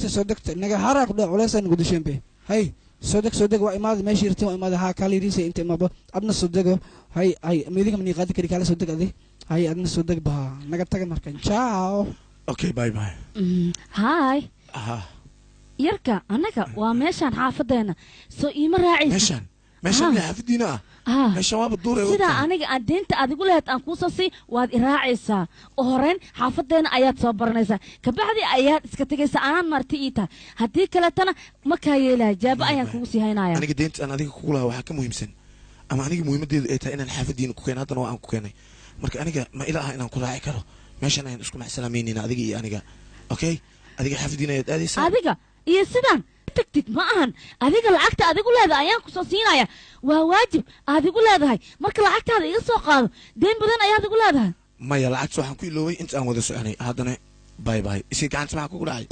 صدقت نجا حرك ده ولا سن قدشين به هاي صدق وإماد ماشي يرتم إماد ها كالي ريسي أنت ما با أدنى صدق هاي ميديك مني قادي كري كالي صدق هذه هاي أدنى صدق بها نجا تاجن مركن ciao okay bye bye هاي aha يركا أناك وماشان حافظنا سو إيمر راعي ماشان اللي حافظينا ماشان ما بالدور سيدا أناك أنت أقول لها أنكوساسي واد راعيسا وهرين حافظنا آيات صبرنايسا كبعدي آيات سكتجيسا أنا مرتيتا هديك لا تنا ما كايلا جاب آيات كوسي هينايا أنا قديت أنا ذيك كلها وحكي مهم سن أما أنا مهم دي إيه إن الحافظين كوكين هذا نوع كوكيني مرك أنا ما إله إن أنكو راعي كره ماشان أنا نسكو مع السلامين أنا أنا أوكي أديك حافظين هذه سنة أديك إيه سيدان تكتك معهن أديك العقد أديك ولا هذا أيام كوساسينايا وواجب أديك ولا هذا مرك العقد هذا يسوق هذا دين بدن أيام أديك ولا هذا ما يلعب سو حنكو لوي أنت أنا وده سو يعني هذا أنا باي باي يصير كان سمعك كل عاي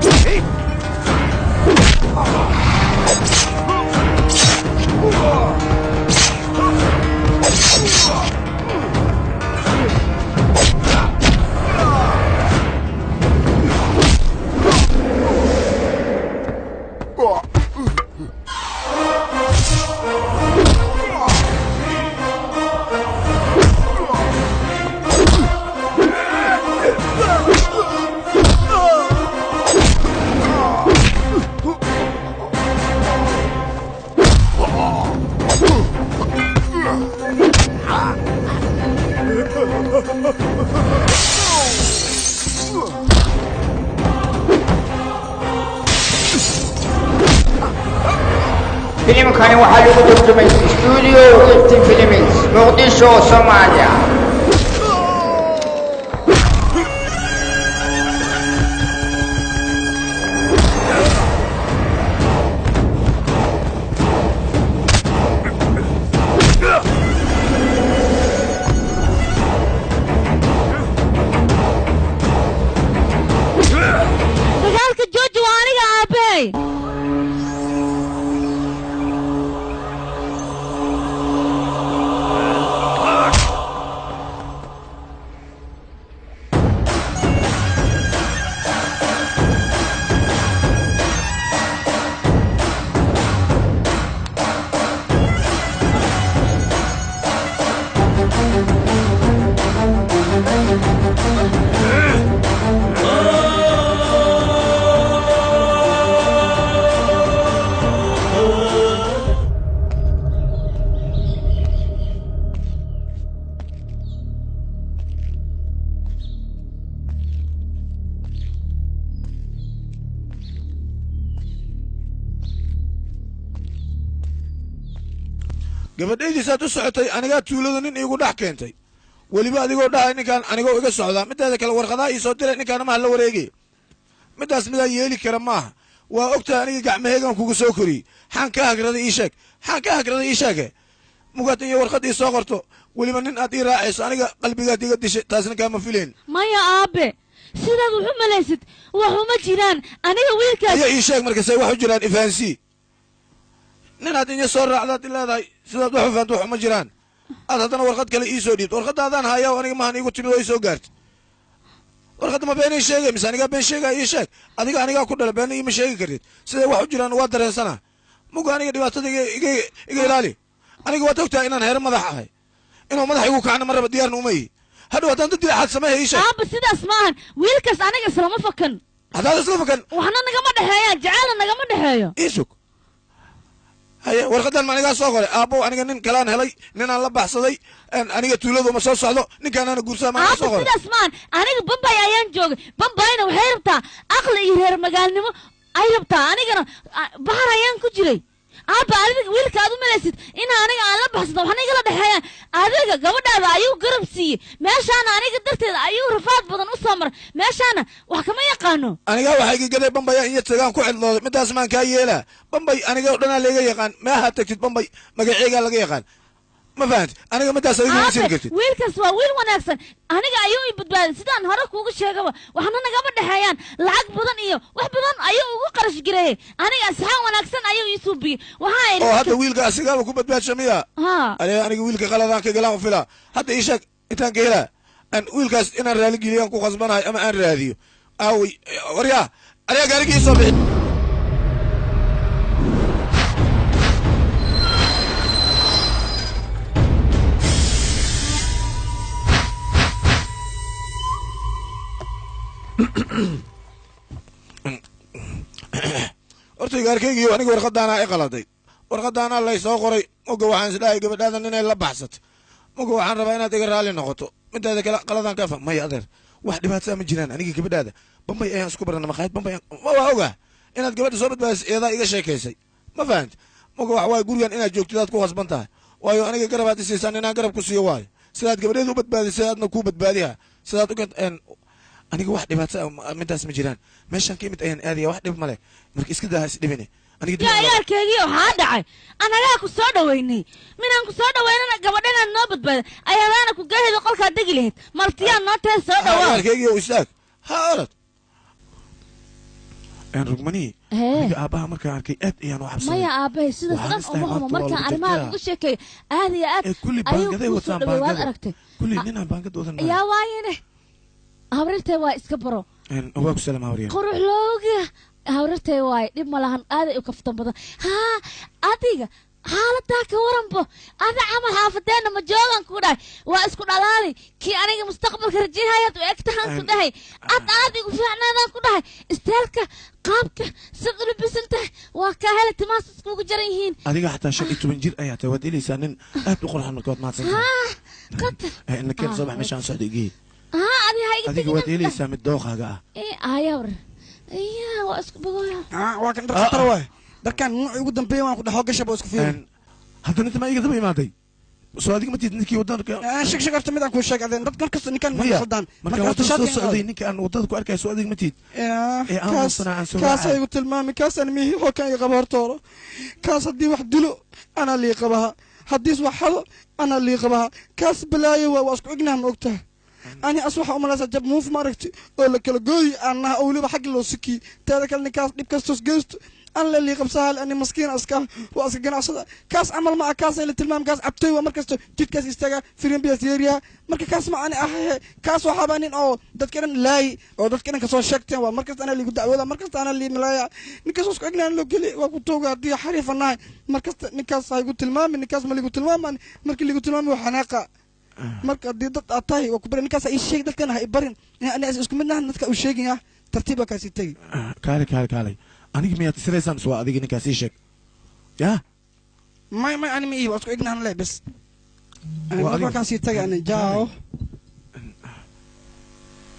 أوكي فيلم كان وحلو دكتور استوديو وقت فيلمز مقدشو صوماليا gabadhaydiisaad u socotay anigaa tuulada nin iigu dhex keentay weliba adigoo dhahay ninkaan anigoo iga socdaa mideeda kale warqadaa ii soo diray ninkaana maha la wareegay midaas midaan yeeli kara maaha waa ogtahay aniga gacmaheygan kugu soo koriyey xaan ka hagraday ii sheeg xaan ka hagraday ii sheege mugaad iyo warqad ii soo qorto weliba nin aad ii raacayso aniga qalbigaad iga dishay taasna kaama filayn maya aabe sidaad wax u malaysid waxuma jiraan aniga wiilkaas ayaa ii sheeg markasay wax u jiraan ifaansii ninaad inya soo raacdaad i leedahay sidaad wax u fahanto wax uma jiraan aad haddana warqad kale ii soo dhiibto warqadaadaan haya aniga mahan iigu timid oo ii soo gaartay warqadda ma beenay sheegay mise anigaa been sheegaya ii sheeg anigaa ku dhala beena iima sheegi kartid siday wax u jiraan waa dareensana muga aniga dhibaatada iga ilaali aniga waad ogtahay inaan heer madax ahay inuu madax igu kacna ma raba diyaarna uma yihi hadhow haddaan dadii axad sameeya ii sheeg aaba sidaas maahan wiilkaas aniga islama fakan haddaad isla fakan waxna nagama dhexeeyaan jacaala nagama dhexeeyo ii sug haye warqadan ma anigaa soo qoray aabbow aniga nin kalaan helay ninaan la baxsaday aniga tuuladu ma soo socdo ninkaanaana guursaa ma soo qoray sidaas maahan aniga bambay ayaan joogay bambayna waxay rabtaa aqli iyo reer magaalnimo ay rabtaa anigana bahar ayaan ku jiray aaba adiga wiilka aad u malaysid in aniga aan la baxsado waxna igala dhexeeyaan adiga gabadhaada ayuu garab siiyey meeshaana aniga darteeda ayuu rafaad badan u soo maray meeshaana wax kama yaqaano anigaa waxaa iga gaday bambaya iyo tagaan ku cidlooday midaas maan kaa yeelaa bambay aniga o dhanaa layga yaqaan meaha tagtid bambay magaceegaa laga yaqaan ma fahanti aniga midaas adiga ma siri kartid wiilkaas waa wiil wanaagsan aniga ayuu i badbaaday sidaan hore kuuga sheegaba waxna nagama dhexeeyaan lacag badan iyo wax badan ayuu ugu qarash gareeyey aniga asxaan wanaagsan ayuu ii suubiyey waxaa oo hadda wiilka asigaaba ku badbaadsha miya aniga wiilka qaladaan ka galaan u filaa hadda ii sheeg intaan ka helaa wiilkaas inaan raaligeliyan ku khasbanahay ama aan raadiyo aawey waryaa aniga gaarigii soo bixi horta gaarkaygiiyo aniga warqadaanaa i qaladay warqadaanaa lay soo qoray moga waxaan isdhahay gabadhaadan inay la baxsatay moga waxaan rabaa inaad iga raalli noqoto midaada kale qaladaan kaa fah maya adeer wax dhibaataa ma jiraan aniga gabadhaada bambay ayaan isku barana maqaayad bambay waa ogaa inaad gabadha soo badbaadisay eedaa iga sheekaysay ma fahanti moga wax waaye gurigan inaad joogtid aad ku khasban tahay waayo aniga garabaad isiisaan inaan garab ku siiyo waayo sidaad gabadheeda u badbaadisay aadna kuu badbaadiha sidaad aniga wax dhibaata midaas ma jiraan meeshaan ka imid ayaan aadaya wax dhib male marka iska daa is dhibine yaarkeegii waxaa dhacay anagaa ku soo dhaweynay minaan ku soo dhaweynana gabadhanaan noo badbaada ayadaana ku gaahida qolkaa degi lahayd martiyaan noo tee soo dhawaa yaarkeegii oo istaag ha orad rugmani aniga aabbaha markaan arkay aad ayaan u xabsaday maya aabbahay sidaas dhan uma humo markaan arrimaha uga sheekeeyo aad iyo aad kulli baangaday wataan waad aragtay kulli ninaan baangad wadan yaa waayene hawrirtay waa iska baro waa ku salaam hawriya qurux looga hawrirtay waay dhib ma lahan aaday u kaftan badan haa adiga xaaladaa ka waranbo ada camal xaafadeena ma joogan ku dhahay waa isku dhalaali kii aniga mustaqbalka rajahayaad u egtahaan ku dhahay aad igu fiicnaadaan ku dhahay isteelka qaabka sid u labisan tahay waa kaa hele timaas iskugu jaran yihiin adiga xataa 15 jir ayaa tahay waad ilaysaa nin aad u qurxan marka waad mahadsan tahay nakeen soo bax meeshaan socda igii adiga waad ilaysaa mid dooqaaga ah ayawr waa isku bogoya waa kan dhaqtar waay darkan nuuci ugu dambeeyay waan ku dhaxo gashaba isku fiirin haddana inta ma iga daba imaaday soo adiga ma tiid ninkii wadanka shig horta midaan ku sheegay dad markas ninkan ma khaldaan marka horta soo socday ninka aan wadada ku arkay soo adiga ma tiid kaas ay u tilmaami kaas aan mihi oo kan iga qabo hortooro kaas haddii wax dilo ana lii qabaha haddii wax xado ana lii qabaha kaas balaayo waa isku ignaha ma ogtahay ani aswaxa umalaysa jab muuf maaragti oo la kala gooyi annaha weliba xagga loo sikii teeda kale ninkaas dhib kastos geysto an la lii qabsaha ani maskiin aska waa iska ganacsada kaas camal ma kaas la tilmaam kaas cabtay waa markasto jidkaas istaaga firin biya siiriya marka kaas ma ani kaas waxaba nin oo dadka dhan laay oo dadka dhan ka soo sheegteen waa markaas ana liigu dacwada markaas ana lii malaya ninkaas isku egnaan loo geli waa ku tooga hadii xariifanahay markaas ninkaas ay gu tilmaami ninkaas ma liigu tilmaaman markii liigu tilmaami waxa xanaaqa marka hadii dad atay waa ku bari ninkaas ay sheeg dadkan ay barin ani isku midna dadka u sheegaya tartiib ka si tagi kaale aniga miyaad isreysaan soo adiga ninkaas ii sheeg yaa may ani ma ii wasku ignaan leh bas waa ka si tagi ana jaaw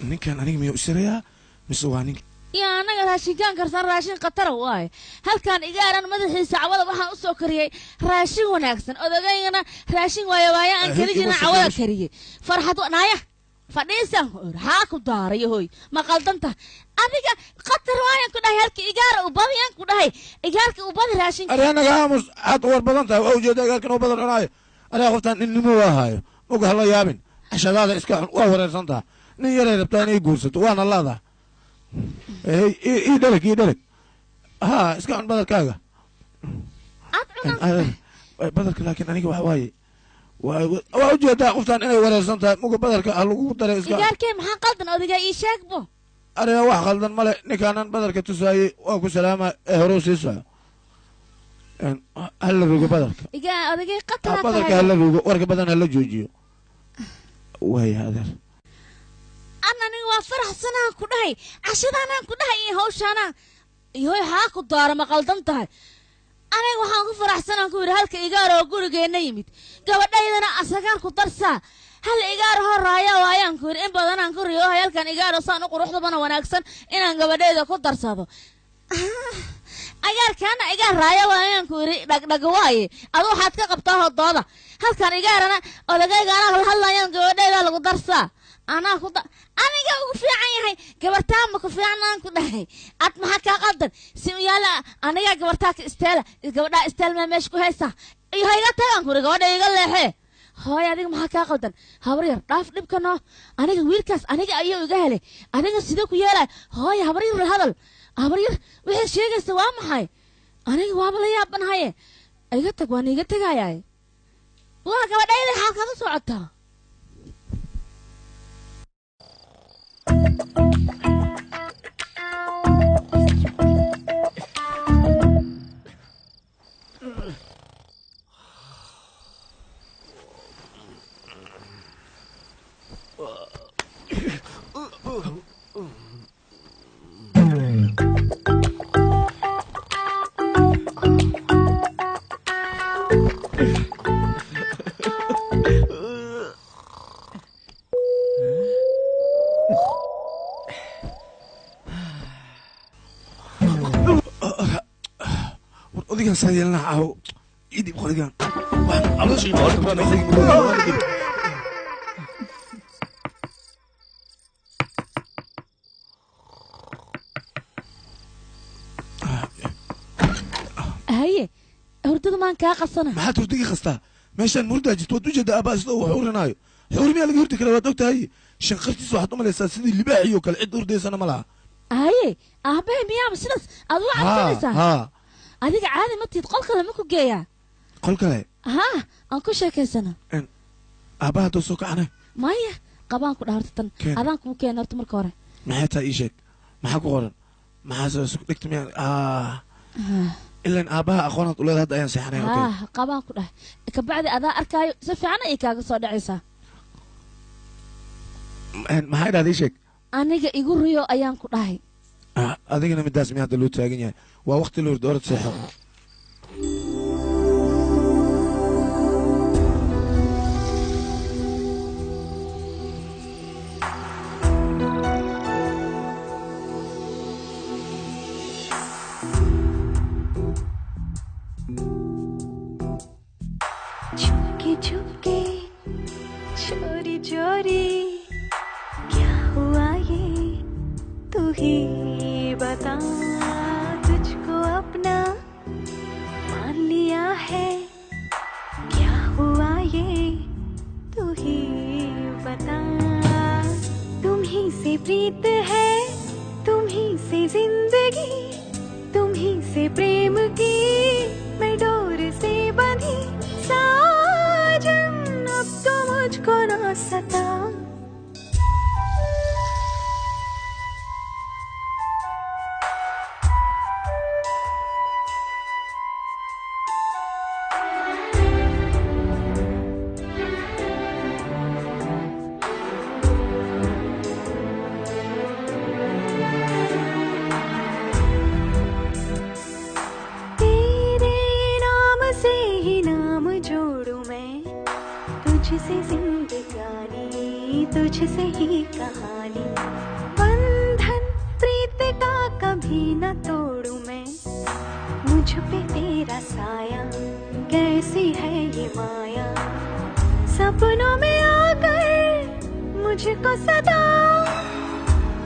ninkan aniga miyaa isreeyaa mise waa ninka يا أنا راشين كان كرسان راشين قطر واي هل كان إيجارا مدحيس عوض وحنا أسو كريه راشين وناكسن أنا راشين ويا أن كريجنا عوض كريه فرحت نايا فديسان هاكو داري هوي ما قلتنت أديك قطر واي كده هلك إيجار وبابي كده هاي إيجارك وبابي راشين أنا جاموس أطول بدنته أو جد إيجار كانوا بدل أنا أخذت إني مو هاي وقال الله يابن عشان هذا إسكان وهو سنتها نيجي ربطاني يقولت وأنا الله ذا إيه دلك ها إسكان بدل كذا بدل لكن أنا كواي وأوجد أخذت إني ورا سنتها مو بدل كهلو ترى إسكان إيجار كم حقلتن أديك إيشاك بو أنا واحد خلدن ملا نكانن بدل كتساي وأكو سلامة هروس يسوع هلا بيجو بدل إيجار أديك قطر بدل كهلا بيجو ورك بدل هلا جوجيو وهي هذا أنا نوافر حسنا كده عشان أنا كده هوش أنا يهوي هاكو دار ما قلتنتها أنا وحنا كفر حسنا كده هالك إيجار وقول جاي نيمت قبل ده إذا أنا أسكر كترسا هل إيجار هو رايا ويان كور إن بدنا نكور يو هيال كان إيجار صانو قروح دبنا وناكسن إن أنا قبل ده إذا كترسا ذو إيجار كان إيجار رايا ويان كور دقواي أدو حتى قبضها الضادة هل كان إيجار أنا ولا جاي أنا هلا يان قبل ده إذا لو كترسا أنا كنت أنا جاوا في عيني كبرتام كفي عنا كده أتمحى كقدر سميالا أنا جا كبرتاك استيل كبرتا استيل ما مشكو هسا هاي قتلان كوري كبرتا يقول له هاي أنا محى كقدر هبرير راف نبكنا أنا جا ويركاس أنا جا أيوة يقهله أنا جا سيدك وياله هاي هبرير هذا هبرير وش شيء جسوا محى أنا جا وابلا يا ابن هاي أيوة تقواني أيوة تقايا وأنا كبرتا يده حال كذا سوعتها وديك سيدنا عاو إيدي بخليجان الله شيء ما هاي هردد ما كاقصنا ما تردي خستا ماشان مردا جت ودو جد أباس لو حورنايو حورني على جورتك لو دكتور هاي شنقرتي واحد من الأساس اللي باعيو كل عد وردي سنة ملها هاي أبي مياه مسلس أضوء عسلسة ها أديك عادي ما تتقل كلام مكو جاية قل كله ها أنكو شاكي سنة إن أباها توسوك عنه مايا قبان كل هرتن أذان كم كي نرت مركورة ما حتى إيشك ما حكوا قرن ما حاسس دكتور مياه إلا إن أباها أخونا تقول هذا أيام سحرين أوكي قبان كل كبعد أذا أركايو سفي عنا إيكا صاد عيسى ما هيدا إيشك أنا يقول ريو أيام كل هاي أذيك أنا مداس مياه دلوت ساقيني ووقت اللي دورت سحر चुपके चुपके चोरी चोरी क्या हुआ ये तू ही बता तुझको अपना मान लिया है क्या हुआ ये तू ही बता तुम ही से प्रीत है तुम ही से जिंदगी तुम ही से प्रेम की मैं डोर से बंधी साजन अब तो मुझको ना सता तुझसे जिंदगानी तुझसे ही कहानी बंधन प्रीत का भी न तोड़ूं मैं मुझ पे तेरा साया कैसी है ये माया सपनों में आकर मुझको सदा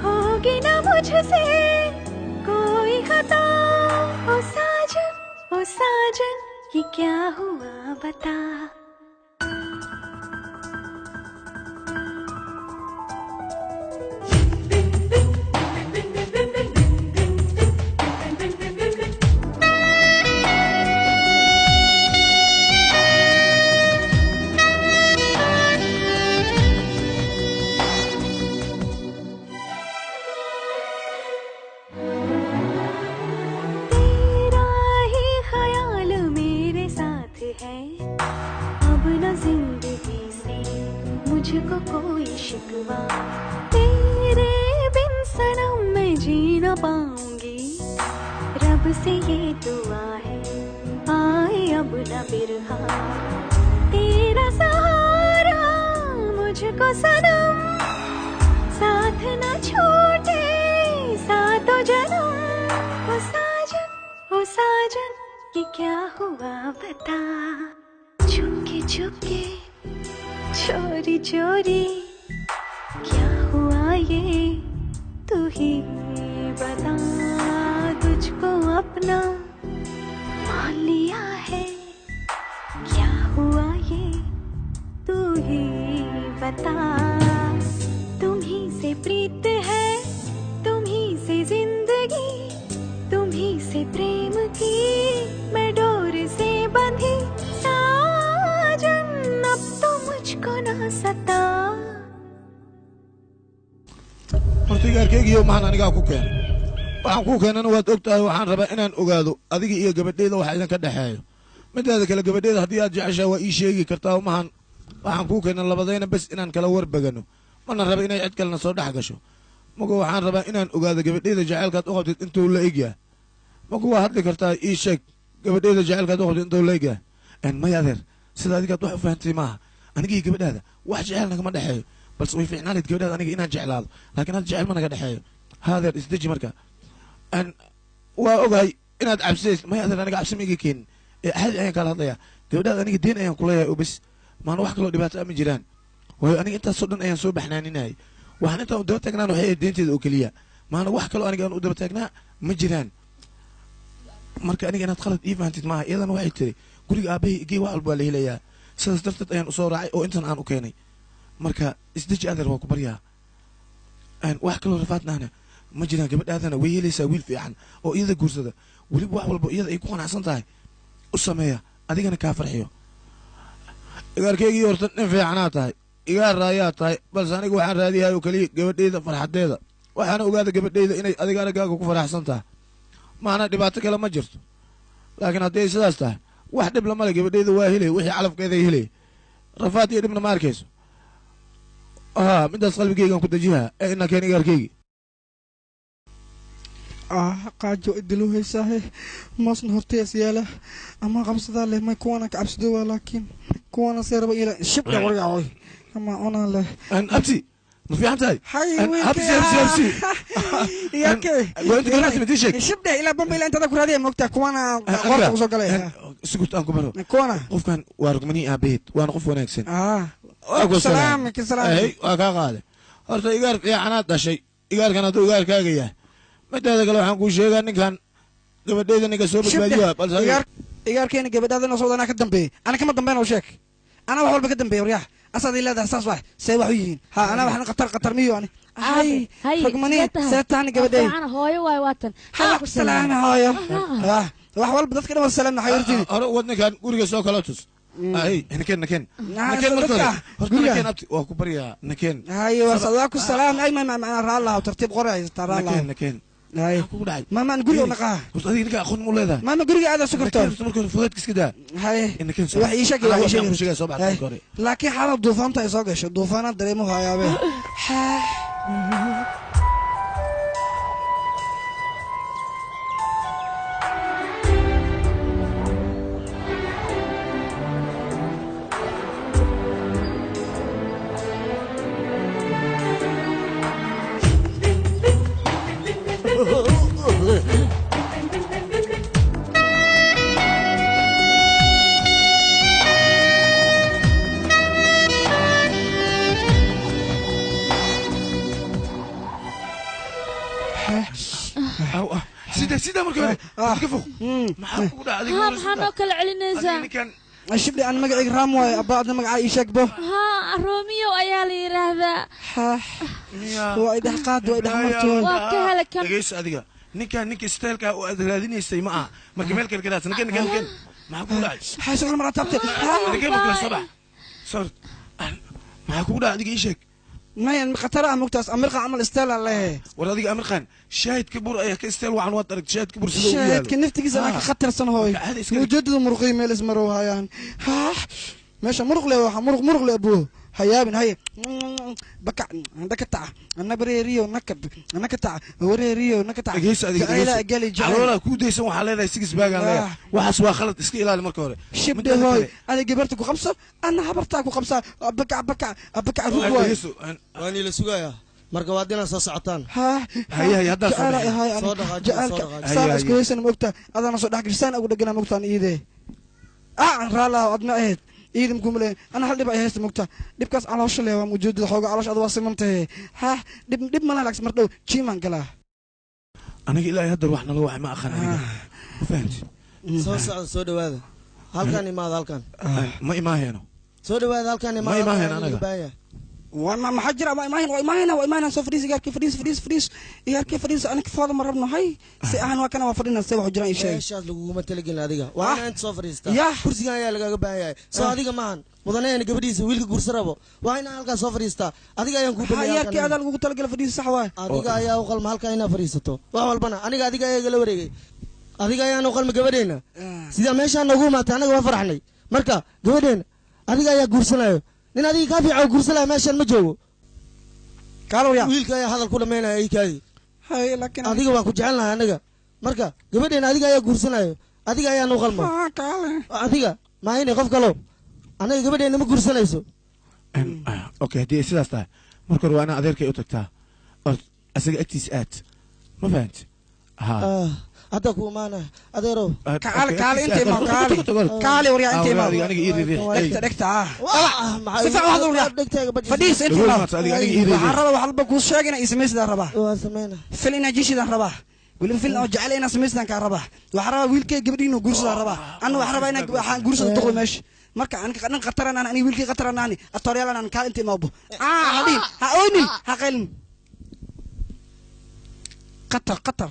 होगी ना मुझसे कोई खता ओ साजन ये क्या हुआ बता मुझको कोई शिकवा तेरे बिन सनम मैं जी न पाऊंगी रब से ये दुआ है आए अब न बिरहा तेरा सहारा मुझको सनम साथ न छूटे सातों जन्म ओ साजन ये क्या हुआ बता चुपके चुपके चोरी चोरी क्या हुआ ये तू ही बता तुझको अपना मान लिया है क्या हुआ ये तू ही बता तुम ही से प्रीत है तुम ही से जिंदगी तुम ही से प्रेम की मैं डोर से बंधी साजन अब तो मुझको ना सता horta igaarkeygiiyo maxaan anigaa ku keenay waxaan kuu keenana waad og tahay waxaan rabaa inaan ogaado adiga iyo gabadheeda waxa idinka dhexeeyo midaada kale gabadheeda haddii aad jeceshaa waa ii sheegi kartaa mahan waxaan kuu keenan labadayna bes inaan kala warbagano mana raba inay cid kalena soo dhex gasho magu waxaan rabaa inaan ogaado gabadheeda jacaylkaad u qabtid intuu la egyahay magu waa hadli kartaa ii sheeg gabadheeda jacaylkaad u qabtid intuu la egyahay may adeer sida adigaad wax u fahantay maaha aniga iyo gabadhaada wax jecel nagama dhexeeyo balse way fiicnaanayd gabadhaada aniga inaan jeclaado laakiin hadda jecel ma naga dhexeeyo haadeer isdeji marka waa ogahay inaad cabsidays may adeer aniga cabsi ma iga keenin axadi ayaan kala hadlayaa gabadhaada aniga deen ayaan kuleeyahay oo bes maana wax kaloo dhibaato ama jiraan waayo aniga intaasoo dhan ayaan soo baxnaaninayay waxaan intaan u daba taagnaan waxay ahayd deenteeda oo keliya maana wax kaloo aniga aan u daba taagnaa ma jiraan marka aniga inaad khalad ii fahantid maaha iyadana waxay tiri guriga aabbahay igey wax walba waa la helayaa sidaas darteed ayaan usoo raacay oo intan aan u keenay marka isdeji adeer waa ku baryaa wax kaloo rafaadnaana ma jiraan gabadhaadana way helaysaa wiil fiican oo iyada guursada weliba wax walba iyada ay ku qanacsan tahay u sameeya adigana kaa farxiyo igaarkeygii horta nin fiicanaa tahay igaar raayaa tahay balse aniga waxaan raadiyahay oo keliya gabadheyda farxadeeda waxaana ogaada gabadheyda inay adiga aragaaga ku faraxsan tahay maana dhibaato kale ma jirto laakiin haddii ay sidaas tahay wax dhib lama le gabadheyda waa helay wixii calafkeeda ay helay rafaad iyo dhibna ma arkayso midaas qalbigeygaan ku dajihaa ee ina keen igaarkeygi qaajo idilu haysaahe maasna hortees yaala ama qabsadaa leh may kuwana ka cabsado waa laakiin kuwana seeraba ila shibda wargaawoy ama onaan leh abti ma fiican tahay abti shibda ilaa bamba ilaa intada ku raadiya moogtaa kuwana qorta kusoo galay sugurt aan ku baro kuwana qofkan waa rugmanii aabaheed waana qof wanaagsan salaamik waa kaa qaade horta igaar fiicanaad dhashay igaarkan hadduu igaarkaaga yahay midaada kale waxaan kuu sheegaa ninkan gabadheeda ninka soo badbaadiyo igaarkeena gabadhaada noo socda anaa ka dambeeyey ana kama dambeyn oo sheeg anaa wax walba ka dambeeya waryax asaad ii leedahay saas wax see wax u yihiin ha anaa waxna qatar miyo ani ragmani seetaani gabadheey hooyo waay waatan salaama hooyo wax walba dadka dhan waa salaam maxay hortini hore wad ninkan guriga soo kala tus nakeen markooda horta nakeen abti waa ku baryaa nakeen waa ku salaam ay ma raalaha tartiib qoray raalaha nakeen kugu dhacay mama guriga naqaa horta adiga ninka aqoon mu leedahay mama guriga aad soo karto markooda fudeedka iska daa nakeen wax ii sheegay soo baxay hore laakiin xaalad duufaanta ay soo gasho duufaana dareemo hayaabe سيدا مركب كيفو ما كودا ها محنو كلا علينيسا كان شبلي أنا مقعي رام واي أبا أنا مقعي إيشك به ها روميو أيالي هذا هو إذا قاد وإذا مرتون وكهلا كم دقيس أديك نيكا ستايلك وأدلادين يستي معه ما كمل كذا نكن ما كودا حاسس أنا مرات تبت دقيق بكرة صباح صار ما كودا أديك إيشك ما ين قطرة مكتاس أمريكا عمل استيل عليه ولا ديك أمريكان شاهد كبر أيه كاستيل وعن وطرك شاهد كبر شاهد كنفتي كذا خطر سنة هوي وجد مرقي ميل اسمه يعني ها ماشي مرق له مرق له أبوه هيا بن هيا بكع عندك التع أنا بريريو نكب أنا كتع وريريو نكتع جيس أديك لا قالي جاي ولا كودي سوى حلالة سكس باج على وحسوا خلط اسكي إلى المركورة شبه هوي أنا جبرتك خمسة أنا حبرتك خمسة بكع الرجوع وأنا لسوقايا marka waa dina soo socotaan hay hadda soo dhaqaajin saas kuweysan moogta adana soo dhaxgisaan ugu dhagana moogtaan iide raala adna aheed iidum kumle ana hal dhib ay haysto moogta dhibkaas caloosha leewa muujadada xooga caloosh ad waa simantahay dhib ma lahax mar dhow jiiman gala aniga ilaahay hadda wax nala wax ma akhran aniga fahanti soo socod soo dhawaada halkan imaad halkan ma imaahayno soo dhawaada halkan imaad ma imaahayno anaga وما حجر وإيمان سو فريز ياركي فريز ياركي فريز أنا كفاض مرة بنا هاي سأهان وكنا وفرنا سوى حجران إيش إيش هذا لقوم تلقين هذيك وأنا أنت سو فريز يا كرسي يا لقى بايع سو هذيك مان مدنا يعني قبل يسوي لك كرسي ربو وأنا هلك سو فريز تا هذيك يا كوب هاي كي هذا لقوم تلقى فريز صحوة هذيك يا وقل مال كاينا فريز تو وأول بنا أنا هذيك يا قلوا ريجي هذيك يا نقول مقبلين سيدا ماشي أنا نقول ما تانا وفرحني مركا قبلين هذيك يا كرسي nin adiga ka fiican guursalaa meeshan ma joogo kaalow yaa wiilka ayaa hadal ku dhameynaya ay kaadi hay laakiin adiga waan ku jecelnahay anaga marka gabadheena adiga ayaa guursanayo adiga ayaa noo qalma adiga maayne qof kalo anaga gabadheena ma guursanayso okay hadii sidaas tahay marka hore waa ana adeerkay u tagtaa asaga agtiis aad ma fahanti hadda ku maana adeero kaali intee ma kaali wariya intee ma aniga ii riday dhegta sifa hadu wariya fadhiis intee ma waxarada wax walba ku sheegina ismeesda rabaa waa sameeyna filina jishida rabaa wili fil oo jecel ina sameysdan ka rabaa waxarada wiilkay gabadhiinu guursada rabaa anu wax rabaa ina waxaan guursada doqo meesh marka aniga qataran ani wiilkay qataran ani atoryalan an kaali intee ma bo hadin ha oynin ha qalin qatar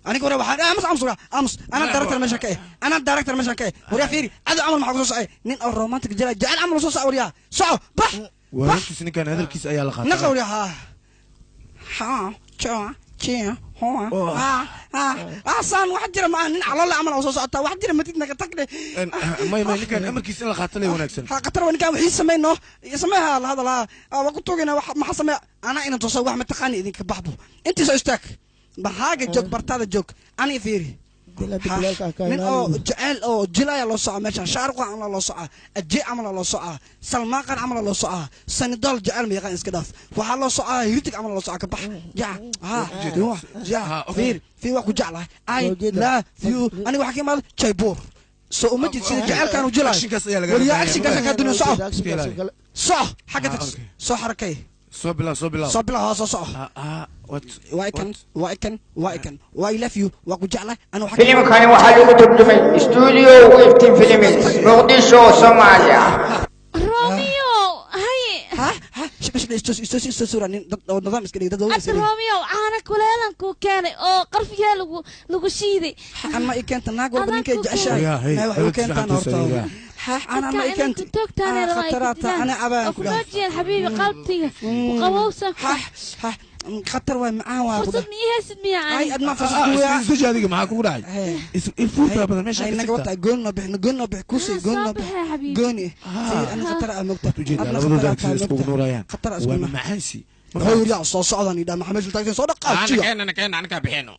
أنا كورا واحد أمس أنا دايركتور مشان كأي وريا فيري هذا عمل معك صوص أي نين أو رومانتك جعل عمل صوص وريا صعب بح وريت سني كان هذا الكيس أيها الخاطر نقول يا ها شا أصلا واحد جرى مع نين على الله عمل صوص أتا واحد جرى متينا كتكلي ما كان أمر كيس الخاطر لي ونكسر قطر وين كان يسمى إنه يسميها هذا لا وقلت له ما حسمى أنا إن تصور واحد متقاني إذا كبحبه أنت سأشتك بحاجة جوك برتاد جوك أنا فيري من أو جعل أو جلايا الله صعى ماشان شارق عمل الله صعى الجي عمل الله صعى سلمان عمل الله صعى سندال جعل ميقان إسكداف وحال الله صعى يرتك عمل الله صعى كبح جع جع في وقت جعله أي لا فيو أنا وحكي مال شايبور سو مجد سيد جعل كانوا جلايا وليا أكشن كذا كدنا صح حاجة صح حركة صبلا واي لاف يو واكو جعله انا وحكي فيلم كان وحلو ترجمة استوديو ويفتن فيلمين مقدشو صوماليا روميو هاي شو سورة نظام اسكري ده أنت روميو أنا كلنا كوكاني أو قرفيا لو شيدي أما إكنت ناقول بنيك جاشاي أيوة إكنت أنا أرتاح أنا ما إكنت خطرات أنا أبان أكنت حبيبي قلبتي وقووسك خطر وين معاه فرصة مية سدمية هاي أدنى فرصة دويا الزوجة هذيك معاك وراي الفوت بدل ماشي هاي نقطة قلنا بحكوسي قلنا قوني أنا خطر أمكتب أنا خطر خطر أسمع معانسي هو يا صعدني ده محمد التاكسي صدق أنا كان بحينه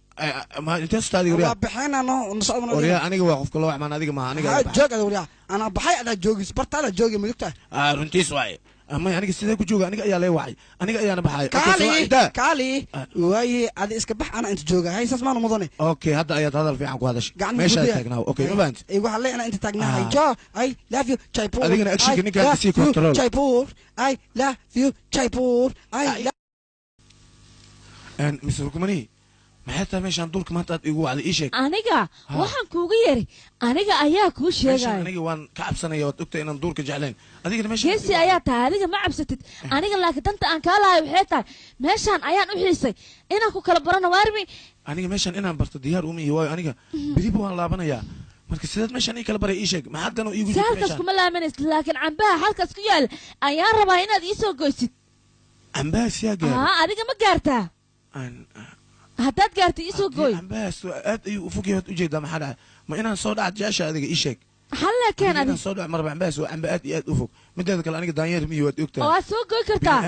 ما أنت استاذي وريا بحينا أنا نصعدنا وريا أنا واقف كل واحد معنا هذيك ما أنا جوج وريا أنا بحي على جوجي سبرت على جوجي ملكته رنتي سواي أما أنا كسيدك جوجا أنا أيا لي وعي أنا أيا أنا بحي كالي وهي هذا إسكبح أنا أنت جوجا هاي ساسمان مضني أوكي هذا أيا هذا في عنكو هذا شيء ماشي تاجناه أوكي ما بنت إيه وحلا أنا أنت تاجناه هاي جا أي لاف يو تشايبور أنا أكشن كني كان تسيك كنترول تشايبور أي لاف يو تشايبور أي أن مسركمني حتى ماشي عن دورك ما تقول على إيشك aniga waxaan kuugu yeeri aniga ayaa kuu ماشي sheegaya أنا وان كعب سنة يا وقت إن دورك جعلين هذيك ماشي geesi ayaa tahay adiga ma cabsatid aniga laakiin danta aan kaa lahay waxay tahay meeshaan ayaan u xiisay inaan ku kala barano waarmi أنا ماشي أنا برت ديار أمي هواي أنا بريبو وان لابنا يا marka sidaad meeshaan ii kala baray ii sheeg maxaad dan iigu jirtay halkaas kuma laamanaysid laakiin cambaha halkaas ku yaal ayaan rabaa inaad ii soo goysid cambahaas yaa gaar adiga ma gaartaa haddaad gaarta ii soo gooy cambahaas aad ayuu u fog yahay ujeedaa maxaa dhacay ma inaan soo dhaca jeesha adiga ii sheeg halla keen adiga soo dhac marba cambahaas waa camba aad iyo aad u fog mideeda kale aniga daanyeer miyi waad ogtahay waa soo gooy kartaa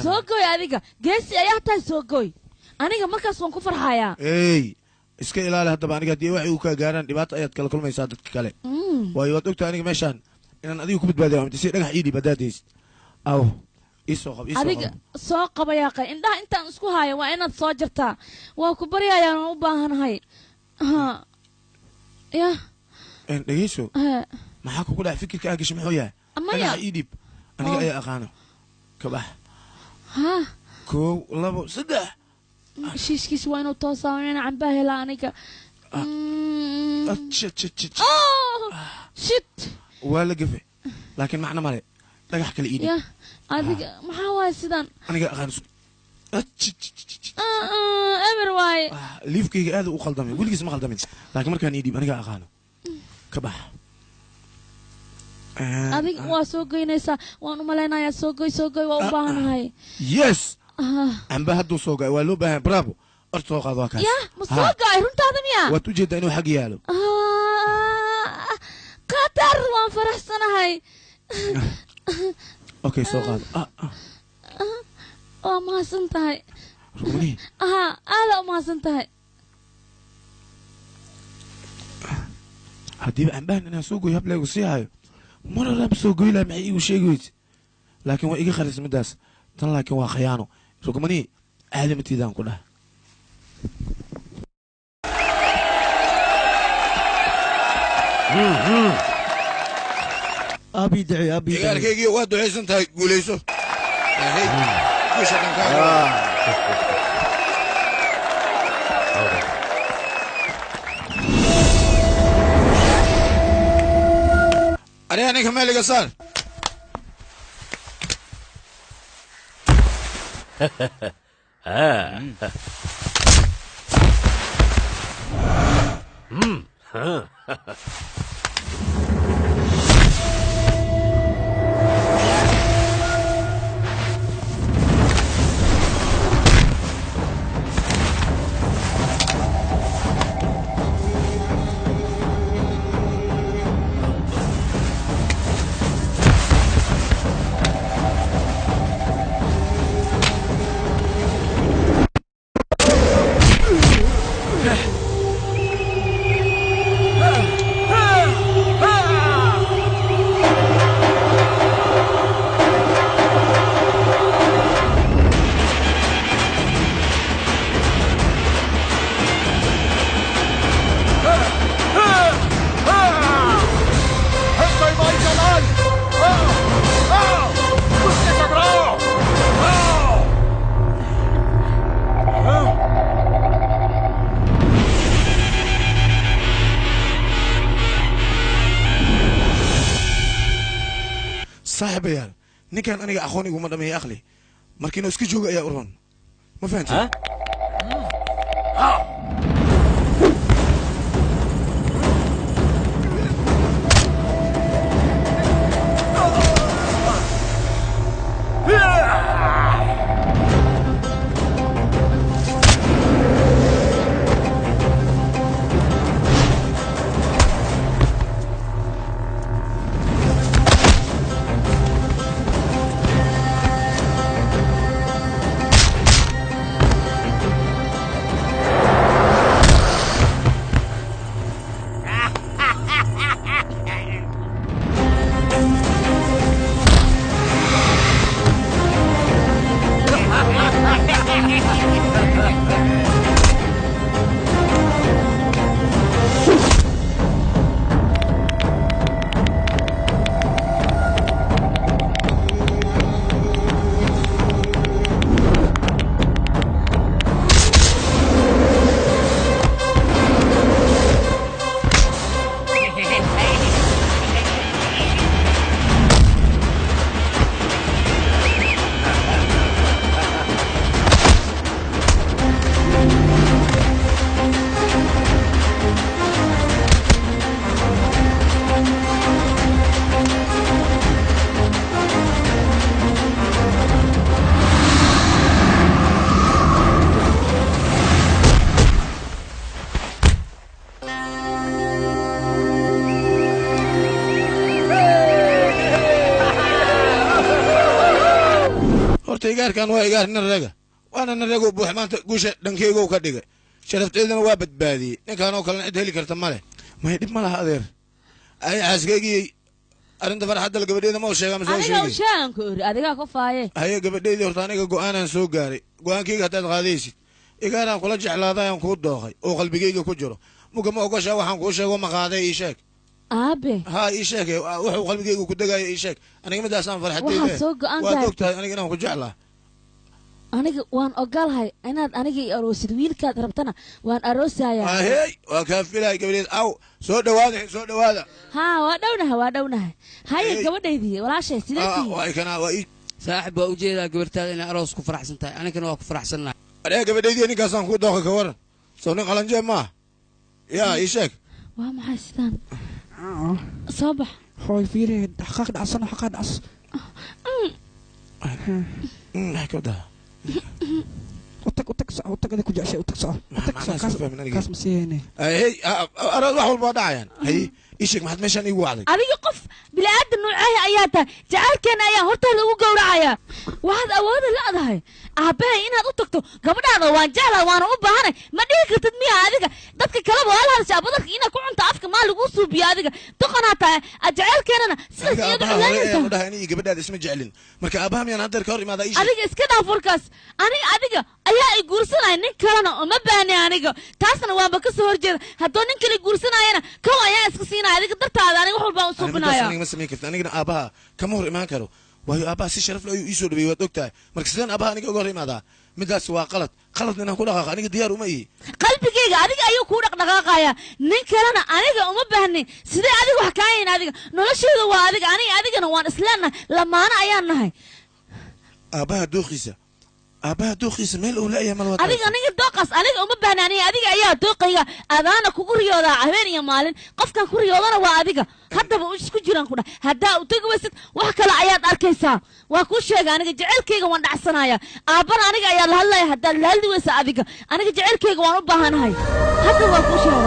soo gooy adiga geesi ayaa tahay soo gooy aniga markaas waan ku farxayaa iska ilaali haddaba aniga haddii waxay u kaa gaaraan dhibaato ayaad kala kulmaysaa dadka kale waayo waad ogtahay aniga meeshaan inaan adiga ku badbaadiya amta si dhagax ii dhib haddaad haysid aw isoo qab adiga soo qabayaaqay indhaha intaan isku haayo waa inaad soo jartaa waa ku baryayaan u baahanahay ya dhegeyso maxaa kugu dhac fikirka aa gashay muxuu yahay dhagaxa ii dhib aniga ayaa aqaano kabax kow labo saddex shiishkiis waa inuu toosaa inaan cambaa helaa aniga shit waa la gafe laakiin macno male dhagax kale ii dhib adiga maxaa waaye sidaan aniga aqaan eber waaye liifkayga aad u qaldamay weligiis ma qaldamin laakiin markaan ii dhib aniga aqaano ka bax adiga waa soo goynaysaa waan u malaynayaa soo goy waa u baahanahay yes amba hadduu soo go'ay waa loo baahan bravo orta soo qaado waa kaas ya ma soo go'ay runtaada miya waad u jeedaa inuu xag yaalo qatar waan faraxsanahay okay soo qaado waa mahadsan tahay rugni aada u mahadsan tahay haddiiba cambahan inaan soo goyo hableegu sii hayo mararaama soo goy laha maxay iigu sheegi weyse laakiin waa iga kharis middaas tan laakiin waa khayaano rugmani aadamatiidaan ku dhah abi dacay abi dagaalkaygii waa ducaysan tahay guulayso أنا كمان اللي قصار صاحبي ninkan aniga aqoon iguma dhameeyay aqli markiina iska jooga ayaa u roon ma fahantii إيجاركان وإيجار نرجع وأنا نرجع بوح ما أنت قوش دنكيجو كدقة شرفت إذا وابد بادي نكانوا كلنا عد هلي كرت ماله ما يدب ماله هذير أي عسكري أنت فرح حد القبدي ما هو شيء ما أنا شيء وشان كوري أديك كفاية هي قبدي ذي ورتاني قوانا نسوق جاري قوان كي قتاد غاديسي إيجارنا كل جعل هذا يوم كود ضاغي أو قلبي جيجو كجرو ممكن ما أقول شيء وحن كوشة وما قاعد يشك أبي ها يشك وقلبي جيجو كده جاي يشك أنا كم داسان فرح حد وحسوق أنت وأدوكت أنا كنا كجعله aniga waan ogolahay inaad anigii aroosid wiilkaad rabtana waan aroosaya هاي وكافلها قبل أو سود واضح سود واضح ها waa dhownahay haye gabadhaydii walaashay sidii واي كنا واي saaxib waa ujeedaa gabartaada inay aroos ku faraxsan tahay anigana waa ku faraxsanahay أنا قبل دي أنا كاسان كود داخل كورن سوني قلنا جم ما يا إيشك waa maxay sidaan soo bax hooy fiiri xaqaaq dhacsan xaqaaq dhacs حكوا ده utag ada ku jeceshay utag kaas ma siiyeyne هي أنا راح والبضاعة يعني هي إيشك ما حد مشان يوعدك adiga qof bilaadan noocaha ayaa tahay jacaylkeena ayaa hortaada ugu gowracaya waxaad awood leedahay aabahay inaad u tagto gabadhaada waan jeclaa waana u baahanay ma dhihi kartid miya adiga dadka kaleba waa la hadashaa badarka inaad ku cunto afka maa lagu suubiyo adiga doqonaa tahay jacaylkeenana sidaas iyadu culaynaysa ده هني قبل اسمه جعلين مركب أبهم يعني هذا الكور ماذا إيش adiga iska dhaaf warkaas adiga ayaa i guursanaya nin kalena uma baahni aniga taasna waanba ka soo horjeeda haddoo nin kale guursanayana kow ayaa iska siinaya adiga dartaada aniga wax walbaan u suubinaya أنا مثلا كنت أنا قلنا أبها كم هو إيمان كرو وهي أبها سي شرف له يسود بيه ودكتور مركزين أبها أنا قلنا ماذا مدرس وقلت لنا كل أخا أنا ديار ومي qalbigayga adiga ayuu ku dhaqdhaqaaqaya nin kalena aniga uma baahni sidee adiga wax kaayeen adiga nolosheedu waa adiga adigana waan islaana lamaana ayaan nahay أبها دوخيس ميل أولى يا ملوات aniga dooqas aniga uma baahni adiga ayaa dooqayga adaana kugu riyoodaa habeen iyo maalin qofkan ku riyoodana waa adiga haddaba isku jiraan ku dhahay haddaa u tagi waysid wax kale ayaad arkaysaa waa kuu sheega aniga jacaylkayga waan dhacsanaya aabbana aniga ayaa la hadlaya haddaad la hadli waysa adiga aniga jacaylkayga waan u baahanahay hadda waa kuu sheega